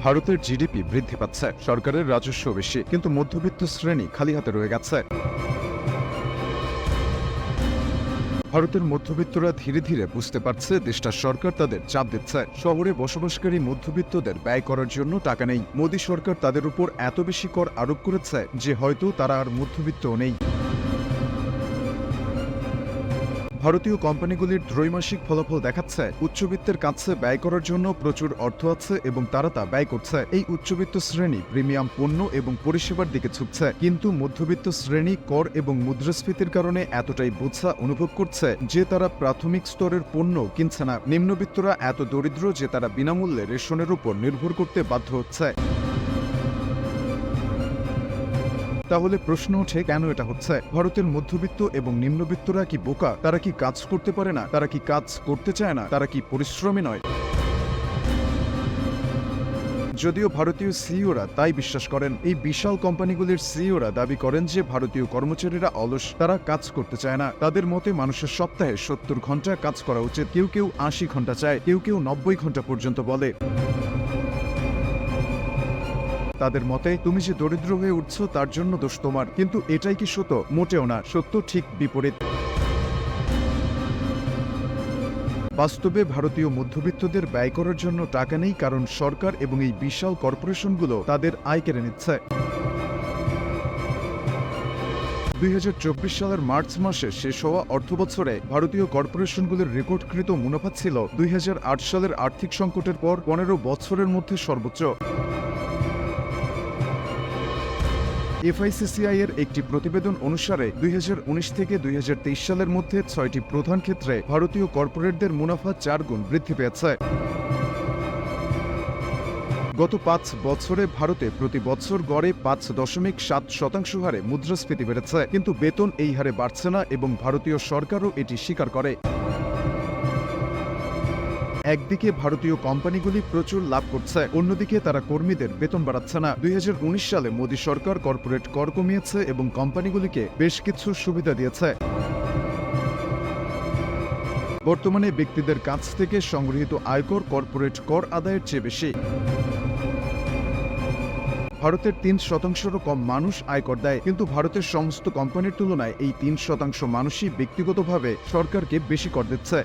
ভারতের জিডিপি বৃদ্ধি পাচ্ছে, সরকারের রাজস্ব বেশি, কিন্তু মধ্যবিত্ত শ্রেণী খালি হাতে রয়ে গেছে। ভারতের মধ্যবিত্তরা ধীরে ধীরে বুঝতে পারছে দেশটার সরকার তাদের চাপ দিচ্ছে। শহরে বসবাসকারী মধ্যবিত্তদের ব্যয় করার জন্য টাকা নেই। মোদী সরকার তাদের উপর এত বেশি কর আরোপ করেছে যে হয়তো তারা আর মধ্যবিত্তও নেই। ভারতীয় কোম্পানিগুলির ত্রৈমাসিক ফলাফল দেখাচ্ছে উচ্চবিত্তের কাছে ব্যয় করার জন্য প্রচুর অর্থ আছে এবং তারা তা ব্যয় করছে। এই উচ্চবিত্ত শ্রেণী প্রিমিয়াম পণ্য এবং পরিষেবার দিকে ঝুঁকছে, কিন্তু মধ্যবিত্ত শ্রেণী কর এবং মুদ্রাস্ফীতির কারণে এতটাই বোঝা অনুভব করছে যে তারা প্রাথমিক স্তরের পণ্য কিনছে না। নিম্নবিত্তরা এত দরিদ্র যে তারা বিনামূল্যে রেশনের উপর নির্ভর করতে বাধ্য হচ্ছে। তাহলে প্রশ্ন ওঠে, কেন এটা হচ্ছে? ভারতের মধ্যবিত্ত এবং নিম্নবিত্তরা কি বোকা? তারা কি কাজ করতে পারে না? তারা কি কাজ করতে চায় না? তারা কি পরিশ্রমী নয়? যদিও ভারতীয় সিইওরা তাই বিশ্বাস করেন। এই বিশাল কোম্পানিগুলির সিইওরা দাবি করেন যে ভারতীয় কর্মচারীরা অলস, তারা কাজ করতে চায় না। তাদের মতে মানুষের সপ্তাহে ৭০ ঘন্টা কাজ করা উচিত। কেউ কেউ ৮০ ঘন্টা চায়, কেউ কেউ ৯০ ঘন্টা পর্যন্ত বলে। তাদের মতে তুমি যে দরিদ্র হয়ে উঠছ তার জন্য দোষ তোমার। কিন্তু এটাই কি সত্য? মোটেও না, সত্য ঠিক বিপরীত। বাস্তবে ভারতীয় মধ্যবিত্তদের ব্যয় করার জন্য টাকা নেই, কারণ সরকার এবং এই বিশাল কর্পোরেশনগুলো তাদের আয় কেড়ে নিচ্ছে। ২০২৪ সালের মার্চ মাসে শেষ হওয়া অর্থবছরে ভারতীয় কর্পোরেশনগুলির রেকর্ডকৃত মুনাফা ছিল ২০০৮ সালের আর্থিক সংকটের পর ১৫ বছরের মধ্যে সর্বোচ্চ। এফআইসিসিআই এর একটি প্রতিবেদন অনুসারে ২০১৯ থেকে ২০২৩ সালের মধ্যে ৬টি প্রধান ক্ষেত্রে ভারতীয় কর্পোরেটদের মুনাফা ৪ গুণ বৃদ্ধি পেয়েছে। গত ৫ বছরে ভারতে প্রতি বছর গড়ে ৫.৭% হারে মুদ্রাস্ফীতি বেড়েছে, কিন্তু বেতন এই হারে বাড়ছে না এবং ভারতীয় সরকারও এটি স্বীকার করে। একদিকে ভারতীয় কোম্পানিগুলি প্রচুর লাভ করছে, অন্যদিকে তারা কর্মীদের বেতন বাড়াচ্ছে না। ২০১৯ সালে মোদী সরকার কর্পোরেট কর কমিয়েছে এবং কোম্পানিগুলিকে বেশ কিছু সুবিধা দিয়েছে। বর্তমানে ব্যক্তিদের কাছ থেকে সংগৃহীত আয়কর কর্পোরেট কর আদায়ের চেয়ে বেশি। ভারতের ৩%-রও কম মানুষ আয়কর দেয়, কিন্তু ভারতের সমস্ত কোম্পানির তুলনায় এই ৩% মানুষই ব্যক্তিগতভাবে সরকারকে বেশি কর দিচ্ছে।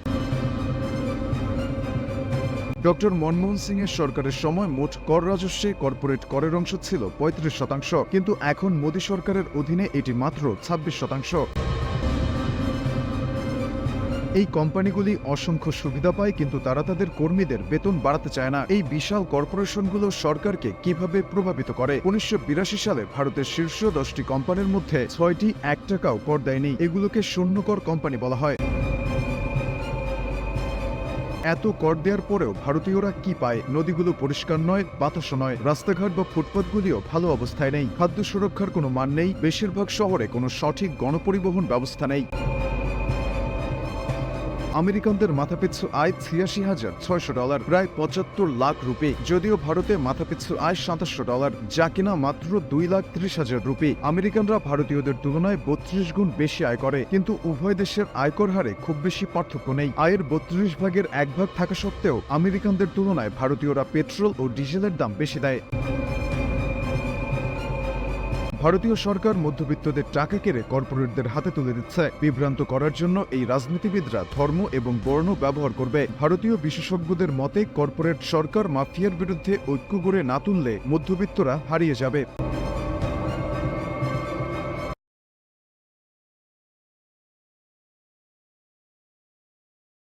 ডক্টর মনমোহন সিং এর সরকারের সময় মোট কর রাজস্বে কর্পোরেট করের অংশ ছিল ৩৫%, কিন্তু এখন মোদী সরকারের অধীনে এটি মাত্র ২৬%। এই কোম্পানিগুলি অসংখ্য সুবিধা পায়, কিন্তু তারা তাদের কর্মীদের বেতন বাড়াতে চায় না। এই বিশাল কর্পোরেশনগুলো সরকারকে কিভাবে প্রভাবিত করে? ১৯৮২ সালে ভারতের শীর্ষ ১০টি কোম্পানির মধ্যে ৬টি ১ টাকাও কর দেয়নি। এগুলোকে শূন্য কর কোম্পানি বলা হয়। এত কর দেওয়ার পরেও ভারতীয়রা কি পায়? নদীগুলো পরিষ্কার নয়, বাতাসও নয়, রাস্তাঘাট বা ফুটপাতগুলিও ভালো অবস্থায় নেই, খাদ্য সুরক্ষার কোনো মান নেই, বেশিরভাগ শহরে কোনো সঠিক গণপরিবহন ব্যবস্থা নেই। আমেরিকানদের মাথাপিছু আয় $৮৬,৬০০, প্রায় ৭৫ লাখ রুপি। যদিও ভারতে মাথাপিছু আয় $২৭০০, যা কিনা মাত্র ২,৩০,০০০ রুপি। আমেরিকানরা ভারতীয়দের তুলনায় ৩২ গুণ বেশি আয় করে, কিন্তু উভয় দেশের আয়কর হারে খুব বেশি পার্থক্য নেই। আয়ের ৩২ ভাগের ১ ভাগ থাকা সত্ত্বেও আমেরিকানদের তুলনায় ভারতীয়রা পেট্রোল ও ডিজেলের দাম বেশি দেয়। ভারতীয় সরকার মধ্যবিত্তদের টাকা কেড়ে কর্পোরেটদের হাতে তুলে দিচ্ছে। বিভ্রান্ত করার জন্য এই রাজনীতিবিদরা ধর্ম এবং বর্ণ ব্যবহার করবে। ভারতীয় বিশেষজ্ঞদের মতে কর্পোরেট সরকার মাফিয়ার বিরুদ্ধে ঐক্য গড়ে না তুললে মধ্যবিত্তরা হারিয়ে যাবে।